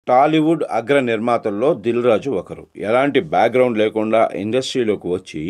టాలీవుడ్ అగ్ర నిర్మాతల్లో దిల్ రాజు ఒకరు. ఎలాంటి బ్యాక్‌గ్రౌండ్ లేకుండా ఇండస్ట్రీలోకి వచ్చి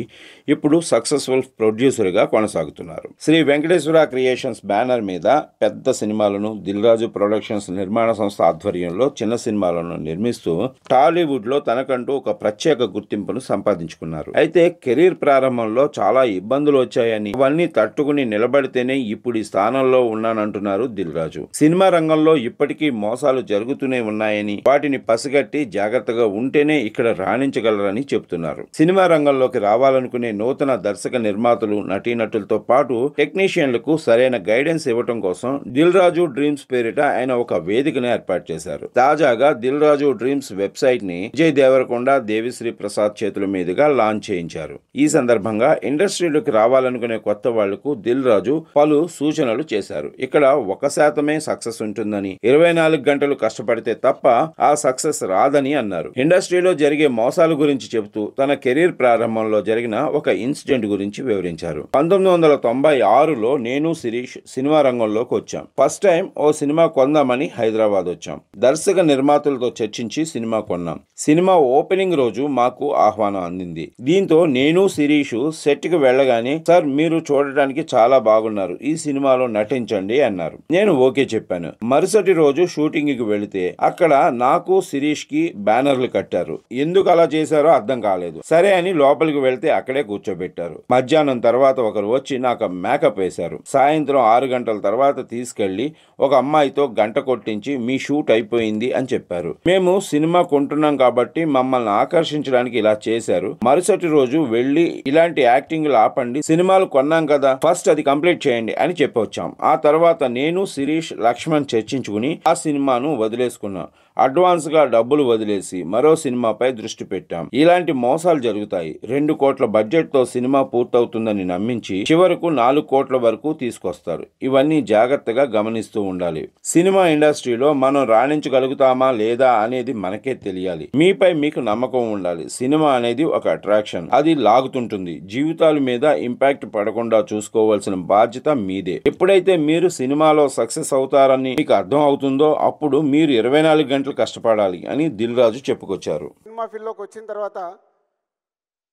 ఇప్పుడు సక్సెస్‌ఫుల్ ప్రొడ్యూసర్‌గా కొనసాగుతున్నారు. శ్రీ వెంకటేశ్వర క్రియేషన్స్ బ్యానర్ మీద పెద్ద సినిమాలను, దిల్ రాజు ప్రొడక్షన్స్ నిర్మాణ సంస్థ ఆధ్వర్యంలో చిన్న సినిమాలను నిర్మిస్తూ టాలీవుడ్‌లో తనకంటూ ఒక ప్రత్యేక గుర్తింపును సంపాదించుకున్నారు. అయితే కెరీర్ ప్రారంభంలో చాలా ఇబ్బందులు వచ్చాయని, అవన్నీ తట్టుకుని నిలబడితేనే ఇప్పుడు ఈ స్థానంలో ఉన్నానంటున్నారు దిల్ రాజు. సినిమా రంగంలో ఇప్పటికీ మోసాలు జరుగుతూనే ఉన్నాయని, వాటిని పసిగట్టి జాగ్రత్తగా ఉంటేనే ఇక్కడ రాణించగలరని చెబుతున్నారు. సినిమా రంగంలోకి రావాలనుకునే నూతన దర్శక నిర్మాతలు, నటీనటులతో పాటు టెక్నీషియన్లకు సరైన గైడెన్స్ ఇవ్వటం కోసం దిల్ రాజు డ్రీమ్స్ పేరిట ఆయన ఒక వేదికను ఏర్పాటు చేశారు. తాజాగా దిల్ రాజు డ్రీమ్స్ వెబ్సైట్ ని విజయ్ దేవరకొండ, దేవిశ్రీ ప్రసాద్ చేతుల మీదుగా లాంచ్ చేయించారు. ఈ సందర్భంగా ఇండస్ట్రీలోకి రావాలనుకునే కొత్త వాళ్లకు దిల్ రాజు పలు సూచనలు చేశారు. ఇక్కడ 1% సక్సెస్ ఉంటుందని, 24 గంటలు కష్టపడితే తప్ప ఆ సక్సెస్ రాదని అన్నారు. ఇండస్ట్రీలో జరిగే మోసాల గురించి చెబుతూ తన కెరీర్ ప్రారంభంలో జరిగిన ఒక ఇన్సిడెంట్ గురించి వివరించారు. 1996లో నేను శిరీష్ సినిమా రంగంలోకి వచ్చాం. ఫస్ట్ టైం ఓ సినిమా కొందామని హైదరాబాద్ వచ్చాం. దర్శక నిర్మాతలతో చర్చించి సినిమా కొన్నాం. సినిమా ఓపెనింగ్ రోజు మాకు ఆహ్వానం అందింది. దీంతో నేను శిరీష్ సెట్ కి వెళ్ళగానే, సార్ మీరు చూడటానికి చాలా బాగున్నారు, ఈ సినిమాలో నటించండి అన్నారు. నేను ఓకే చెప్పాను. మరుసటి రోజు షూటింగ్ కి వెళితే అక్కడ నాకు శిరీష్ కి బ్యానర్లు కట్టారు. ఎందుకు అలా చేశారో అర్థం కాలేదు. సరే అని లోపలికి వెళ్తే అక్కడే కూర్చోబెట్టారు. మధ్యాహ్నం తర్వాత ఒకరు వచ్చి నాకు మేకప్ వేశారు. సాయంత్రం 6 గంటల తర్వాత తీసుకెళ్లి ఒక అమ్మాయితో గంట కొట్టించి మీ షూట్ అయిపోయింది అని చెప్పారు. మేము సినిమా కొంటున్నాం కాబట్టి మమ్మల్ని ఆకర్షించడానికి ఇలా చేశారు. మరుసటి రోజు వెళ్లి ఇలాంటి యాక్టింగ్లు ఆపండి, సినిమాలు కొన్నాం కదా, ఫస్ట్ అది కంప్లీట్ చేయండి అని చెప్పొచ్చాం. ఆ తర్వాత నేను, శిరీష్, లక్ష్మణ్ చర్చించుకుని ఆ సినిమాను వదిలేసుకున్నాం. అడ్వాన్స్ గా డబ్బులు వదిలేసి మరో సినిమాపై దృష్టి పెట్టాం. ఇలాంటి మోసాలు జరుగుతాయి. 2 కోట్ల బడ్జెట్ తో సినిమా పూర్తవుతుందని నమ్మించి చివరకు 4 కోట్ల వరకు తీసుకొస్తారు. ఇవన్నీ జాగ్రత్తగా గమనిస్తూ ఉండాలి. సినిమా ఇండస్ట్రీలో మనం రాణించగలుగుతామా లేదా అనేది మనకే తెలియాలి. మీపై మీకు నమ్మకం ఉండాలి. సినిమా అనేది ఒక అట్రాక్షన్, అది లాగుతుంటుంది. జీవితాల మీద ఇంపాక్ట్ పడకుండా చూసుకోవాల్సిన బాధ్యత మీదే. ఎప్పుడైతే మీరు సినిమాలో సక్సెస్ అవుతారని మీకు అర్థం అవుతుందో అప్పుడు మీరు 24 గంటలు కష్టపడాలి అని దిల్ రాజు చెప్పుకొచ్చారు. సినిమా ఫీల్డ్లోకి వచ్చిన తర్వాత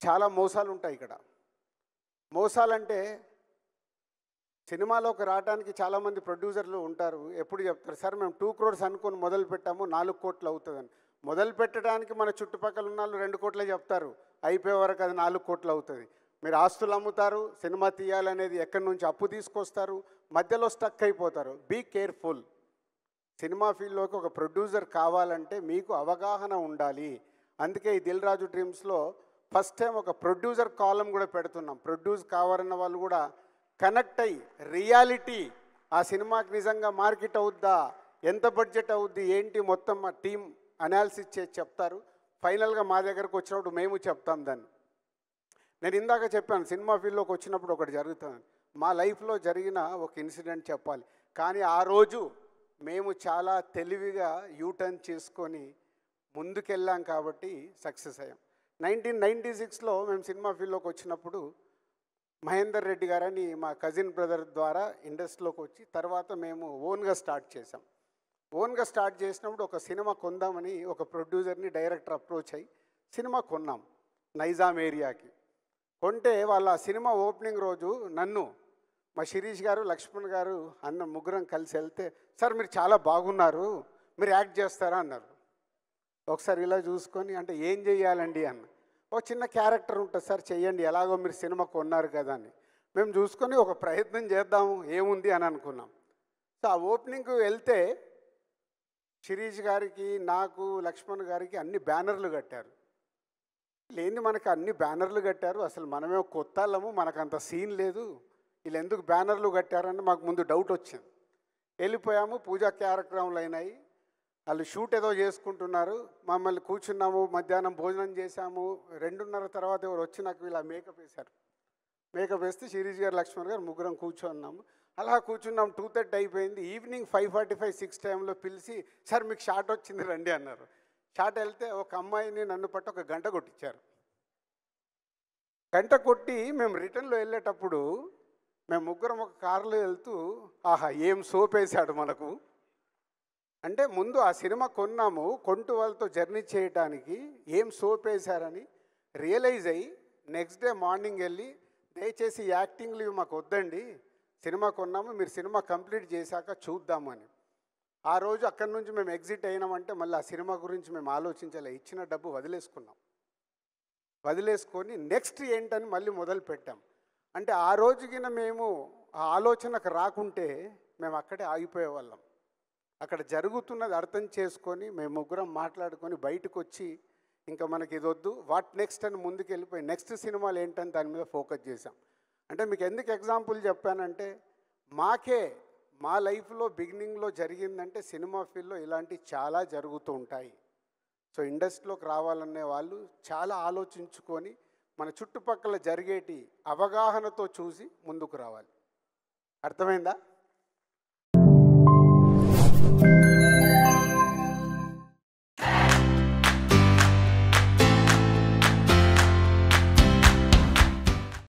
చాలా మోసాలు ఉంటాయి. ఇక్కడ మోసాలంటే సినిమాలోకి రావడానికి చాలామంది ప్రొడ్యూసర్లు ఉంటారు. ఎప్పుడు చెప్తారు, సార్ మేము 2 crores అనుకొని మొదలు పెట్టాము, 4 కోట్లు అవుతుందని. మొదలు పెట్టడానికి మన చుట్టుపక్కల ఉన్న వాళ్ళు 2 కోట్లే చెప్తారు, అయిపోయే వరకు అది 4 కోట్లు అవుతుంది. మీరు ఆస్తులు అమ్ముతారు, సినిమా తీయాలనేది ఎక్కడి నుంచి అప్పు తీసుకొస్తారు, మధ్యలో స్టక్ అయిపోతారు. Be careful. సినిమా ఫీల్డ్లోకి ఒక ప్రొడ్యూసర్ కావాలంటే మీకు అవగాహన ఉండాలి. అందుకే ఈ దిల్ రాజు డ్రీమ్స్లో ఫస్ట్ టైం ఒక ప్రొడ్యూసర్ కాలం కూడా పెడుతున్నాం. ప్రొడ్యూస్ కావాలన్న వాళ్ళు కూడా కనెక్ట్ అయ్యి రియాలిటీ, ఆ సినిమాకి నిజంగా మార్కెట్ అవుద్దా, ఎంత బడ్జెట్ అవుద్ది, ఏంటి మొత్తం మా టీం అనాలిసిస్ చేసి చెప్తారు. ఫైనల్గా మా దగ్గరకు వచ్చినప్పుడు మేము చెప్తాం దాన్ని. నేను ఇందాక చెప్పాను, సినిమా ఫీల్డ్లోకి వచ్చినప్పుడు ఒకటి జరుగుతుంది. మా లైఫ్లో జరిగిన ఒక ఇన్సిడెంట్ చెప్పాలి. కానీ ఆ రోజు మేము చాలా తెలివిగా యూటర్న్ చేసుకొని ముందుకెళ్ళాం కాబట్టి సక్సెస్ అయ్యాం. 1996లో మేము సినిమా ఫీల్డ్లోకి వచ్చినప్పుడు మహేందర్ రెడ్డి గారని మా కజిన్ బ్రదర్ ద్వారా ఇండస్ట్రీలోకి వచ్చి తర్వాత మేము ఓన్గా స్టార్ట్ చేసాం. ఓన్గా స్టార్ట్ చేసినప్పుడు ఒక సినిమా కొందామని ఒక ప్రొడ్యూసర్ని డైరెక్టర్ అప్రోచ్ అయ్యి సినిమా కొన్నాం నైజాం ఏరియాకి. కొంటే వాళ్ళ సినిమా ఓపెనింగ్ రోజు నన్ను, మా శిరీష్ గారు, లక్ష్మణ్ గారు అన్న ముగ్గురం కలిసి వెళ్తే, సార్ మీరు చాలా బాగున్నారు, మీరు యాక్ట్ చేస్తారా అన్నారు. ఒకసారి ఇలా చూసుకొని, అంటే ఏం చెయ్యాలండి అన్న. ఒక చిన్న క్యారెక్టర్ ఉంటుంది సార్, చెయ్యండి, ఎలాగో మీరు సినిమా కొన్నారు కదా అని. మేము చూసుకొని ఒక ప్రయత్నం చేద్దాము ఏముంది అని అనుకున్నాం. సో ఆ ఓపెనింగ్కి వెళ్తే శిరీష్ గారికి, నాకు, లక్ష్మణ్ గారికి అన్ని బ్యానర్లు కట్టారు. లేని మనకు అన్ని బ్యానర్లు కట్టారు, అసలు మనమే కొత్త వాళ్ళము, మనకు అంత సీన్ లేదు, వీళ్ళు ఎందుకు బ్యానర్లు కట్టారని మాకు ముందు డౌట్ వచ్చింది. వెళ్ళిపోయాము, పూజా కార్యక్రమాలు అయినాయి, వాళ్ళు షూట్ ఏదో చేసుకుంటున్నారు. మమ్మల్ని కూర్చున్నాము, మధ్యాహ్నం భోజనం చేశాము. 2:30 తర్వాత ఎవరు వచ్చి నాకు ఇలా మేకప్ వేశారు. మేకప్ వేస్తే శిరీష్ గారు, లక్ష్మణ్ గారు ముగ్గురం కూర్చున్నాము. అలా కూర్చున్నాం. 2:30 అయిపోయింది. ఈవినింగ్ 5:45, 6 టైంలో పిలిచి, సార్ మీకు షాట్ వచ్చింది రండి అన్నారు. షాట్ వెళ్తే ఒక అమ్మాయిని నన్ను పట్టి ఒక గంట కొట్టించారు. గంట కొట్టి మేము రిటర్న్లో వెళ్ళేటప్పుడు మేము ముగ్గురం ఒక కారులో వెళ్తూ, ఆహా ఏం సోప్ వేసాడు మనకు అంటే ముందు ఆ సినిమా కొన్నాము, కొంటూ వాళ్ళతో జర్నీ చేయడానికి ఏం సోప్ వేశారని రియలైజ్ అయ్యి నెక్స్ట్ డే మార్నింగ్ వెళ్ళి దయచేసి ఈ యాక్టింగ్లు ఇవి మాకు వద్దండి, సినిమా కొన్నాము, మీరు సినిమా కంప్లీట్ చేశాక చూద్దామని. ఆ రోజు అక్కడి నుంచి మేము ఎగ్జిట్ అయినామంటే మళ్ళీ ఆ సినిమా గురించి మేము ఆలోచించాలి. ఇచ్చిన డబ్బు వదిలేసుకున్నాం. వదిలేసుకొని నెక్స్ట్ ఏంటని మళ్ళీ మొదలు పెట్టాం. అంటే ఆ రోజుకిన మేము ఆ ఆలోచనకు రాకుంటే మేము అక్కడే ఆగిపోయేవాళ్ళం. అక్కడ జరుగుతున్నది అర్థం చేసుకొని మేము ముగ్గురం మాట్లాడుకొని బయటకు వచ్చి ఇంకా మనకి ఇది వద్దు, వాట్ నెక్స్ట్ అని ముందుకు వెళ్ళిపోయి నెక్స్ట్ సినిమాలు ఏంటని దాని మీద ఫోకస్ చేశాం. అంటే మీకు ఎందుకు ఎగ్జాంపుల్ చెప్పానంటే మా లైఫ్లో బిగినింగ్లో జరిగిందంటే సినిమా ఫీల్డ్లో ఇలాంటివి చాలా జరుగుతూ ఉంటాయి. సో ఇండస్ట్రీలోకి రావాలనే వాళ్ళు చాలా ఆలోచించుకొని మన చుట్టుపక్కల జరిగేటి అవగాహనతో చూసి ముందుకు రావాలి. అర్థమైందా?